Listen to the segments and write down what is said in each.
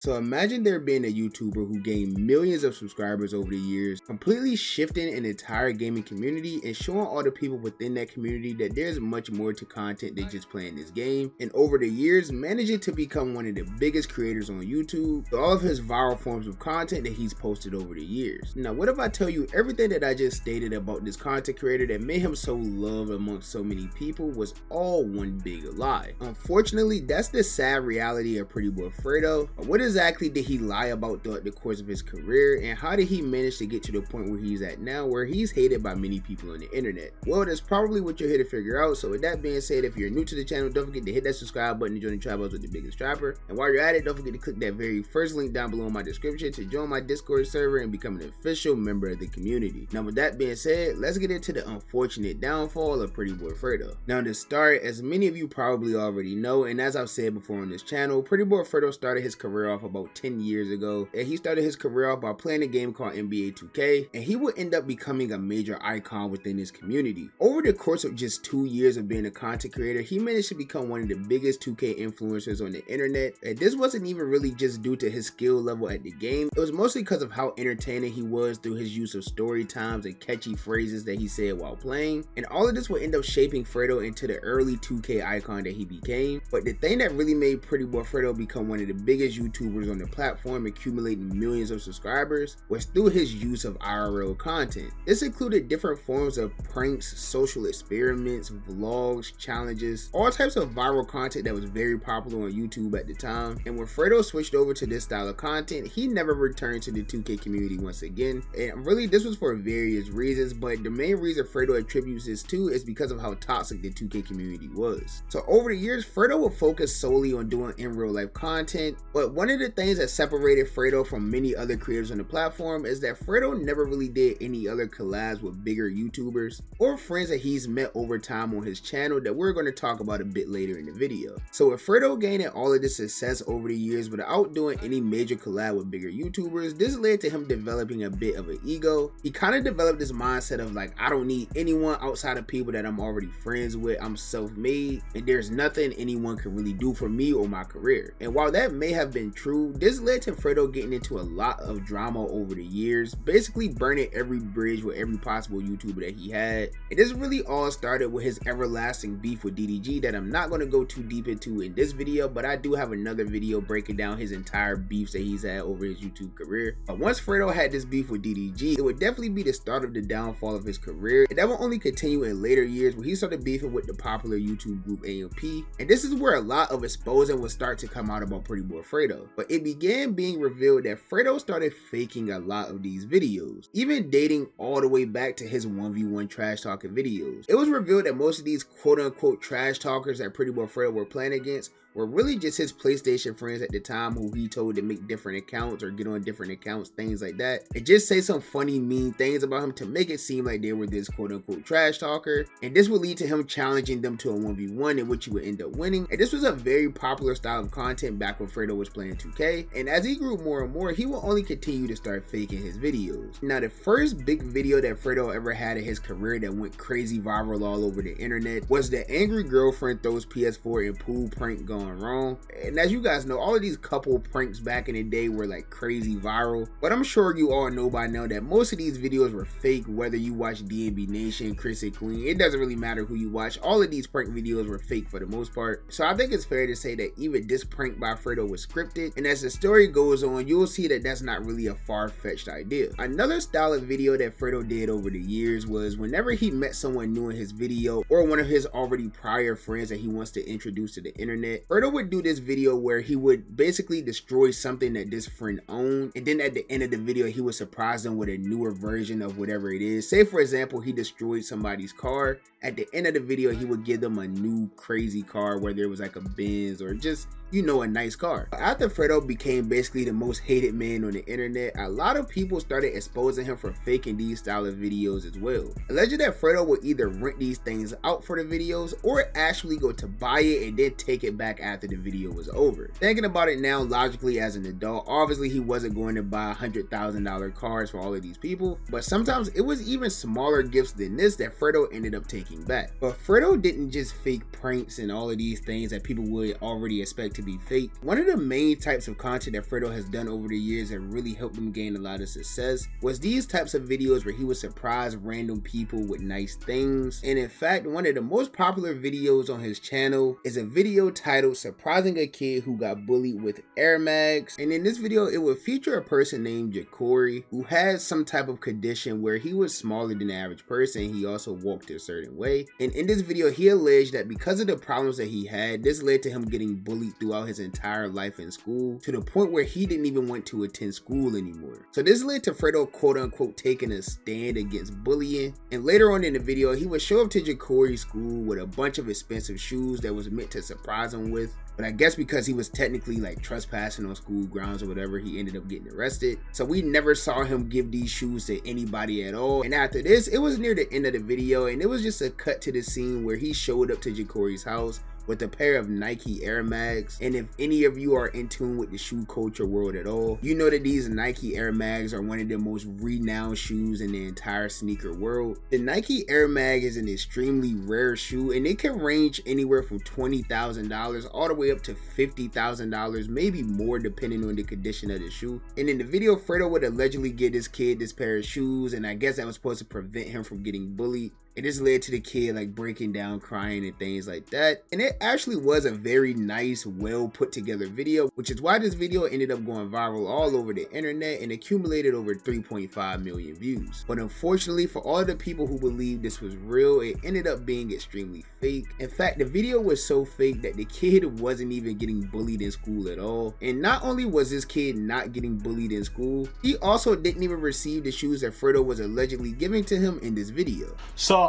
So imagine there being a YouTuber who gained millions of subscribers over the years, completely shifting an entire gaming community and showing all the people within that community that there's much more to content than just playing this game, and over the years managing to become one of the biggest creators on YouTube with all of his viral forms of content that he's posted over the years. Now what if I tell you everything that I just stated about this content creator that made him so loved amongst so many people was all one big lie? Unfortunately, that's the sad reality of Pretty Boy Fredo. What exactly did he lie about throughout the course of his career, and how did he manage to get to the point where he's at now, where he's hated by many people on the internet? Well, that's probably what you're here to figure out. So with that being said, if you're new to the channel, don't forget to hit that subscribe button to join the tribals with the biggest trapper. And while you're at it, don't forget to click that very first link down below in my description to join my Discord server and become an official member of the community. Now with that being said, let's get into the unfortunate downfall of Pretty Boy Fredo. Now to start, as many of you probably already know, and as I've said before on this channel, Pretty Boy Fredo started his career off about 10 years ago, and he started his career off by playing a game called NBA 2K, and he would end up becoming a major icon within his community. Over the course of just 2 years of being a content creator, he managed to become one of the biggest 2K influencers on the internet, and this wasn't even really just due to his skill level at the game. It was mostly because of how entertaining he was through his use of story times and catchy phrases that he said while playing, and all of this would end up shaping Fredo into the early 2K icon that he became. But the thing that really made Pretty Boy Fredo become one of the biggest YouTubers on the platform, accumulating millions of subscribers, was through his use of IRL content. This included different forms of pranks, social experiments, vlogs, challenges, all types of viral content that was very popular on YouTube at the time. And when Fredo switched over to this style of content, he never returned to the 2K community once again. And really this was for various reasons, but the main reason Fredo attributes this to is because of how toxic the 2K community was. So over the years, Fredo would focus solely on doing in real life content, but one of the things that separated Fredo from many other creators on the platform is that Fredo never really did any other collabs with bigger YouTubers or friends that he's met over time on his channel that we're going to talk about a bit later in the video. So with Fredo gaining all of this success over the years without doing any major collab with bigger YouTubers, this led to him developing a bit of an ego. He kind of developed this mindset of like, I don't need anyone outside of people that I'm already friends with. I'm self-made and there's nothing anyone can really do for me or my career. And while that may have been true, this led to Fredo getting into a lot of drama over the years, basically burning every bridge with every possible YouTuber that he had. And this really all started with his everlasting beef with DDG that I'm not going to go too deep into in this video, but I do have another video breaking down his entire beefs that he's had over his YouTube career. But once Fredo had this beef with DDG, it would definitely be the start of the downfall of his career, and that will only continue in later years where he started beefing with the popular YouTube group AMP. And this is where a lot of exposing would start to come out about Pretty Boy Fredo. But it began being revealed that Fredo started faking a lot of these videos, even dating all the way back to his 1v1 trash talking videos. It was revealed that most of these quote unquote trash talkers that Pretty Boy Fredo were playing against were really just his PlayStation friends at the time who he told to make different accounts or get on different accounts, things like that, and just say some funny mean things about him to make it seem like they were this quote unquote trash talker. And this would lead to him challenging them to a 1v1 in which he would end up winning. And this was a very popular style of content back when Fredo was playing 2K, and as he grew more and more, he will only continue to start faking his videos. Now the first big video that Fredo ever had in his career that went crazy viral all over the internet was the angry girlfriend throws PS4 in pool prank gone wrong. And as you guys know, all of these couple pranks back in the day were like crazy viral, but I'm sure you all know by now that most of these videos were fake. Whether you watch DNB Nation, Chris and Queen, it doesn't really matter who you watch, all of these prank videos were fake for the most part. So I think it's fair to say that even this prank by Fredo was scripted, and as the story goes on, you'll see that that's not really a far-fetched idea. Another style of video that Fredo did over the years was whenever he met someone new in his video or one of his already prior friends that he wants to introduce to the internet, Fredo would do this video where he would basically destroy something that this friend owned, and then at the end of the video he would surprise them with a newer version of whatever it is. Say for example he destroyed somebody's car, at the end of the video he would give them a new crazy car, whether it was like a Benz or just, you know, a nice car. After Fredo became basically the most hated man on the internet, a lot of people started exposing him for faking these style of videos as well. Alleged that Fredo would either rent these things out for the videos or actually go to buy it and then take it back after the video was over. Thinking about it now logically as an adult, obviously he wasn't going to buy $100,000 cars for all of these people, but sometimes it was even smaller gifts than this that Fredo ended up taking back. But Fredo didn't just fake pranks and all of these things that people would already expect to be fake. One of the main types of content that Fredo has done over the years that really helped him gain a lot of success was these types of videos where he would surprise random people with nice things. And in fact, one of the most popular videos on his channel is a video titled Surprising a Kid Who Got Bullied with Air Mags. And in this video, it would feature a person named Jacory who had some type of condition where he was smaller than the average person. He also walked a certain way. And in this video, he alleged that because of the problems that he had, this led to him getting bullied throughout his entire life in school, to the point where he didn't even want to attend school anymore. So this led to Fredo quote unquote taking a stand against bullying. And later on in the video, he would show up to Jacory's school with a bunch of expensive shoes that was meant to surprise him with. But I guess because he was technically like trespassing on school grounds or whatever, he ended up getting arrested. So we never saw him give these shoes to anybody at all. And after this, it was near the end of the video, and it was just a cut to the scene where he showed up to Jacory's house with a pair of Nike Air Mags. And if any of you are in tune with the shoe culture world at all, you know that these Nike Air Mags are one of the most renowned shoes in the entire sneaker world. The Nike Air Mag is an extremely rare shoe, and it can range anywhere from $20,000 all the way up to $50,000, maybe more depending on the condition of the shoe. And in the video, Fredo would allegedly give this kid this pair of shoes, and I guess that was supposed to prevent him from getting bullied. And this led to the kid like breaking down, crying and things like that. And it actually was a very nice, well put together video, which is why this video ended up going viral all over the internet and accumulated over 3.5 million views. But unfortunately, for all the people who believed this was real, it ended up being extremely fake. In fact, the video was so fake that the kid wasn't even getting bullied in school at all. And not only was this kid not getting bullied in school, he also didn't even receive the shoes that Fredo was allegedly giving to him in this video. So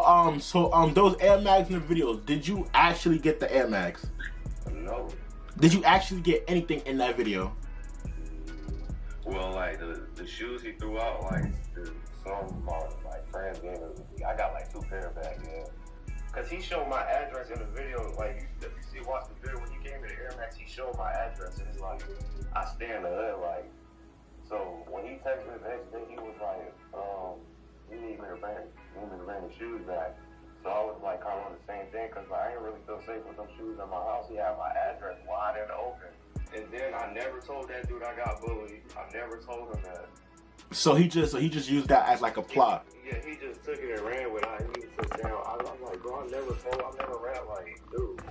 those Air Mags in the videos, did you actually get the Air Mags? No. Did you actually get anything in that video? Well, like the shoes he threw out, like some of my friends gave it. I got like 2 pair back then. Cause he showed my address in the video. Like if you watch the video when you came to the Air Max, he showed my address, and it's like I stay in the hood. Like, so when he texted me the next day, he was like, you need me to bring the shoes back. So I was like kind of on the same thing, cause like, I didn't really feel safe with them shoes in my house. He had my address wide and open. And then I never told that dude I got bullied. I never told him that. So he just used that as like a plot. Yeah, he just took it and ran with it. I didn't even sit down. I was like, bro, I never ran like, dude.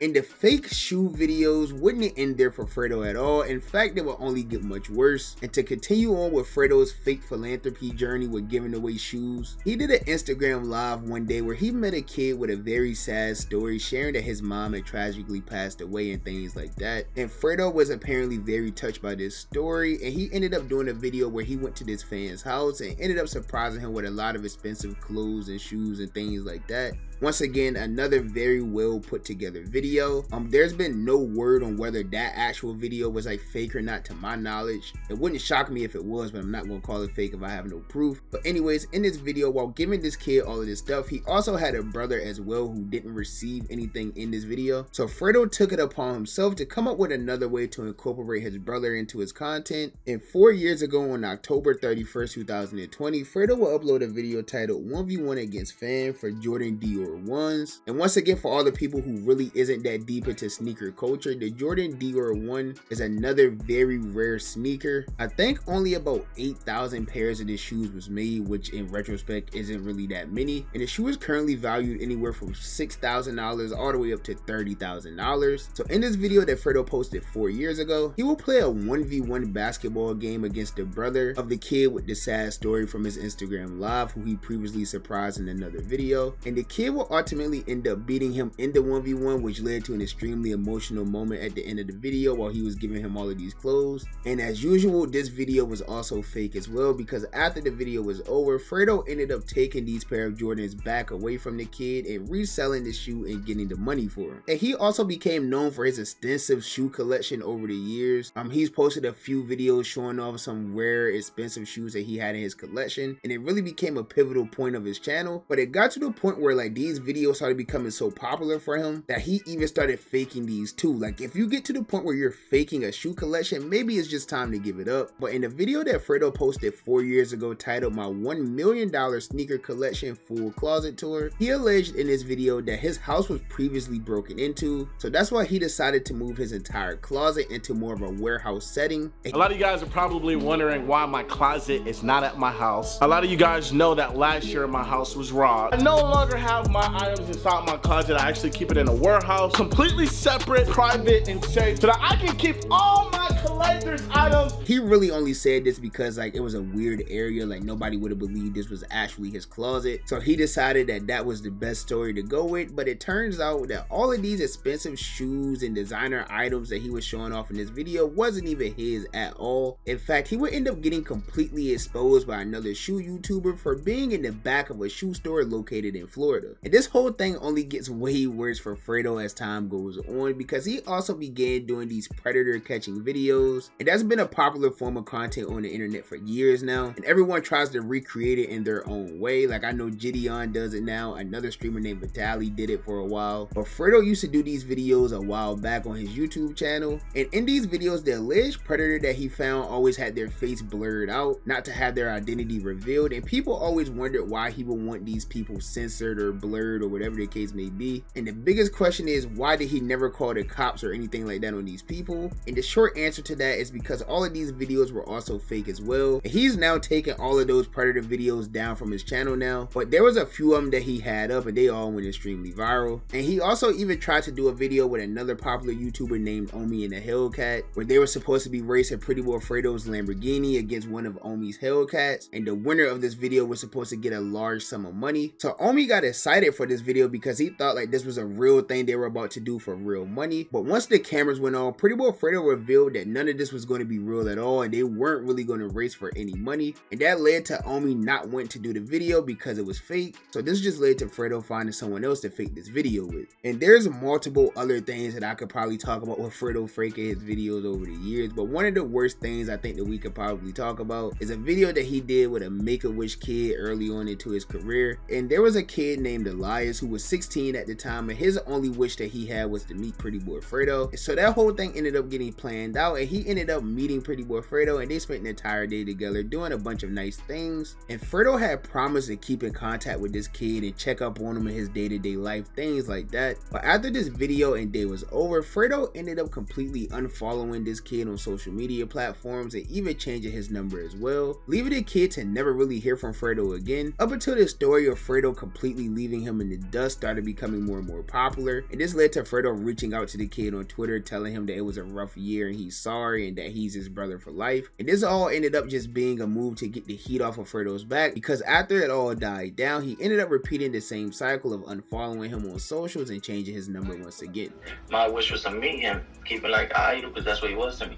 And the fake shoe videos wouldn't end there for Fredo at all. In fact, they would only get much worse. And to continue on with Fredo's fake philanthropy journey with giving away shoes, he did an Instagram live one day where he met a kid with a very sad story, sharing that his mom had tragically passed away and things like that. And Fredo was apparently very touched by this story, and he ended up doing a video where he went to this fan's house and ended up surprising him with a lot of expensive clothes and shoes and things like that. Once again, another very well put together video. There's been no word on whether that actual video was like fake or not to my knowledge. It wouldn't shock me if it was, but I'm not gonna call it fake if I have no proof. But anyways, in this video, while giving this kid all of this stuff, he also had a brother as well who didn't receive anything in this video. So Fredo took it upon himself to come up with another way to incorporate his brother into his content. And 4 years ago on October 31st, 2020, Fredo will upload a video titled 1v1 against Fan for Jordan Dior 1s. And once again, for all the people who really isn't that deep into sneaker culture, the Jordan Dior 1 is another very rare sneaker. I think only about 8,000 pairs of the shoes was made, which in retrospect isn't really that many. And the shoe is currently valued anywhere from $6,000 all the way up to $30,000. So in this video that Fredo posted 4 years ago, he will play a 1v1 basketball game against the brother of the kid with the sad story from his Instagram live, who he previously surprised in another video. And the kid will ultimately end up beating him in the 1v1, which led to an extremely emotional moment at the end of the video while he was giving him all of these clothes. And as usual, this video was also fake as well, because after the video was over, Fredo ended up taking these pair of Jordans back away from the kid and reselling the shoe and getting the money for him. And he also became known for his extensive shoe collection over the years. He's posted a few videos showing off some rare, expensive shoes that he had in his collection, and it really became a pivotal point of his channel. But it got to the point where like these these videos started becoming so popular for him that he even started faking these too. Like if you get to the point where you're faking a shoe collection, maybe it's just time to give it up. But in the video that Fredo posted 4 years ago titled "My $1 million Sneaker Collection Full Closet Tour," he alleged in this video that his house was previously broken into, so that's why he decided to move his entire closet into more of a warehouse setting. A lot of you guys are probably wondering why my closet is not at my house. A lot of you guys know that last year my house was robbed. I no longer have my items inside my closet. I actually keep it in a warehouse, completely separate, private, and safe, so that I can keep all my collector's items. He really only said this because like it was a weird area, like nobody would have believed this was actually his closet, so he decided that that was the best story to go with. But it turns out that all of these expensive shoes and designer items that he was showing off in this video wasn't even his at all. In fact, he would end up getting completely exposed by another shoe YouTuber for being in the back of a shoe store located in Florida. And this whole thing only gets way worse for Fredo as time goes on, because he also began doing these predator catching videos, and that's been a popular form of content on the internet for years now, and everyone tries to recreate it in their own way. Like I know Gideon does it now, another streamer named Vitaly did it for a while, but Fredo used to do these videos a while back on his YouTube channel. And in these videos, the alleged predator that he found always had their face blurred out, not to have their identity revealed, and people always wondered why he would want these people censored or blurred or whatever the case may be. And the biggest question is, why did he never call the cops or anything like that on these people? And the short answer to that is because all of these videos were also fake as well, and he's now taken all of those predator videos down from his channel now, but there was a few of them that he had up and they all went extremely viral. And he also even tried to do a video with another popular YouTuber named Omi and the Hellcat, where they were supposed to be racing Pretty Boy Fredo's Lamborghini against one of Omi's Hellcats, and the winner of this video was supposed to get a large sum of money. So Omi got excited for this video because he thought like this was a real thing they were about to do for real money. But once the cameras went on, Pretty Boy Fredo revealed that none of this was going to be real at all, and they weren't really going to race for any money, and that led to Omi not wanting to do the video because it was fake. So this just led to Fredo finding someone else to fake this video with. And there's multiple other things that I could probably talk about with Fredo faking his videos over the years, but one of the worst things I think that we could probably talk about is a video that he did with a Make-A-Wish kid early on into his career. And there was a kid named Elias who was 16 at the time, and his only wish that he had was to meet Pretty Boy Fredo. So that whole thing ended up getting planned out, and he ended up meeting Pretty Boy Fredo, and they spent an entire day together doing a bunch of nice things. And Fredo had promised to keep in contact with this kid and check up on him in his day-to-day life, things like that. But after this video and day was over, Fredo ended up completely unfollowing this kid on social media platforms and even changing his number as well, leaving the kid to never really hear from Fredo again, up until the story of Fredo completely leaving him in the dust started becoming more and more popular. And this led to Fredo reaching out to the kid on Twitter, telling him that it was a rough year and he's sorry and that he's his brother for life. And this all ended up just being a move to get the heat off of Fredo's back, because after it all died down, he ended up repeating the same cycle of unfollowing him on socials and changing his number once again. My wish was to meet him, keep it like an idol, because that's what he was to me.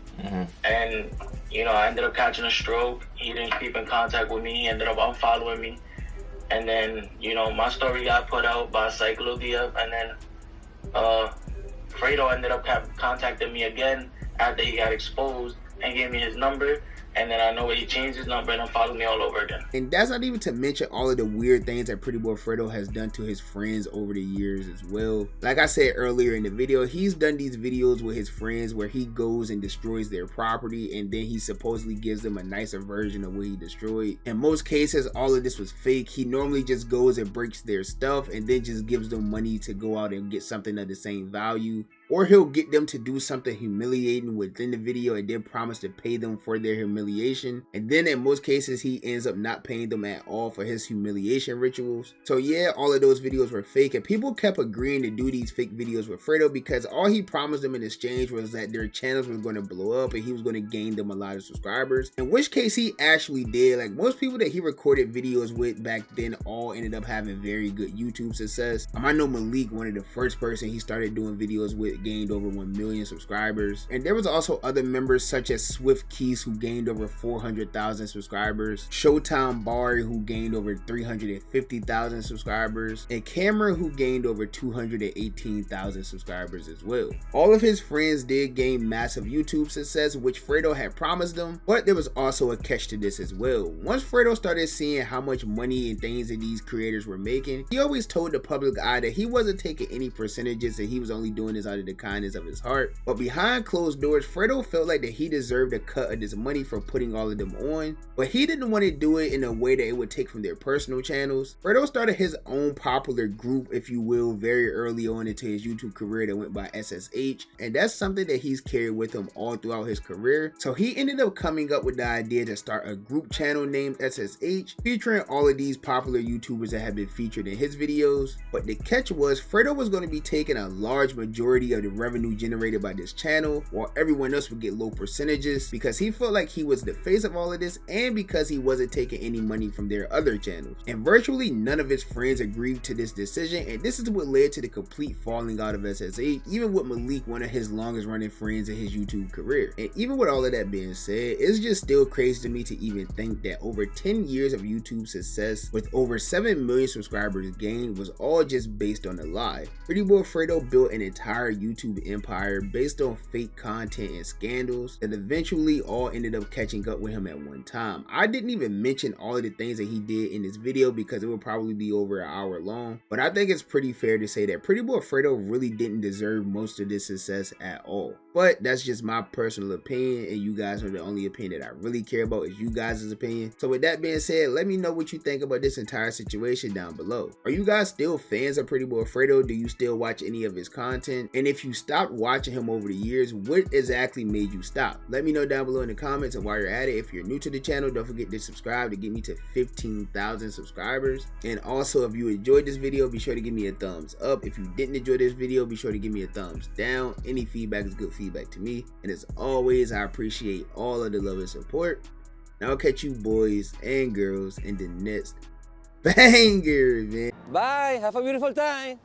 And you know, I ended up catching a stroke. He didn't keep in contact with me. He ended up unfollowing me. And then, you know, my story got put out by Cyclodia, and then Fredo ended up contacting me again after he got exposed and gave me his number. And then I know he changed his number and unfollowed me all over again. And that's not even to mention all of the weird things that Pretty Boy Fredo has done to his friends over the years as well. Like I said earlier in the video, he's done these videos with his friends where he goes and destroys their property, and then he supposedly gives them a nicer version of what he destroyed. In most cases, all of this was fake. He normally just goes and breaks their stuff and then just gives them money to go out and get something of the same value. Or he'll get them to do something humiliating within the video and then promise to pay them for their humiliation. And then in most cases, he ends up not paying them at all for his humiliation rituals. So yeah, all of those videos were fake, and people kept agreeing to do these fake videos with Fredo because all he promised them in exchange was that their channels were going to blow up and he was going to gain them a lot of subscribers. In which case he actually did. Like most people that he recorded videos with back then all ended up having very good YouTube success. I know Malik, one of the first person he started doing videos with, that gained over 1 million subscribers. And there was also other members such as Swift Keys, who gained over 400,000 subscribers, Showtime Bari, who gained over 350,000 subscribers, and Cameron, who gained over 218,000 subscribers as well. All of his friends did gain massive YouTube success, which Fredo had promised them, but there was also a catch to this as well. Once Fredo started seeing how much money and things that these creators were making, he always told the public eye that he wasn't taking any percentages and he was only doing this out of the kindness of his heart. But behind closed doors, Fredo felt like that he deserved a cut of this money for putting all of them on, but he didn't want to do it in a way that it would take from their personal channels. Fredo started his own popular group, if you will, very early on into his YouTube career that went by SSH, and that's something that he's carried with him all throughout his career. So he ended up coming up with the idea to start a group channel named SSH, featuring all of these popular YouTubers that have been featured in his videos. But the catch was, Fredo was going to be taking a large majority of the revenue generated by this channel, while everyone else would get low percentages, because he felt like he was the face of all of this and because he wasn't taking any money from their other channels. And virtually none of his friends agreed to this decision, and this is what led to the complete falling out of SSH, even with Malik, one of his longest running friends in his YouTube career. And even with all of that being said, it's just still crazy to me to even think that over 10 years of YouTube success with over 7 million subscribers gained was all just based on a lie. Pretty Boy Fredo built an entire YouTube empire based on fake content and scandals that eventually all ended up catching up with him at one time. I didn't even mention all of the things that he did in this video because it would probably be over an hour long, but I think it's pretty fair to say that Pretty Boy Fredo really didn't deserve most of this success at all. But that's just my personal opinion, and you guys are the only opinion that I really care about is you guys' opinion. So with that being said, let me know what you think about this entire situation down below. Are you guys still fans of Pretty Boy Fredo? Do you still watch any of his content? And if you stopped watching him over the years, what exactly made you stop? Let me know down below in the comments, and while you're at it, if you're new to the channel, don't forget to subscribe to get me to 15,000 subscribers. And also, if you enjoyed this video, be sure to give me a thumbs up. If you didn't enjoy this video, be sure to give me a thumbs down. Any feedback is good feedback to me, and as always, I appreciate all of the love and support. Now I'll catch you boys and girls in the next banger, man. Bye. Have a beautiful time.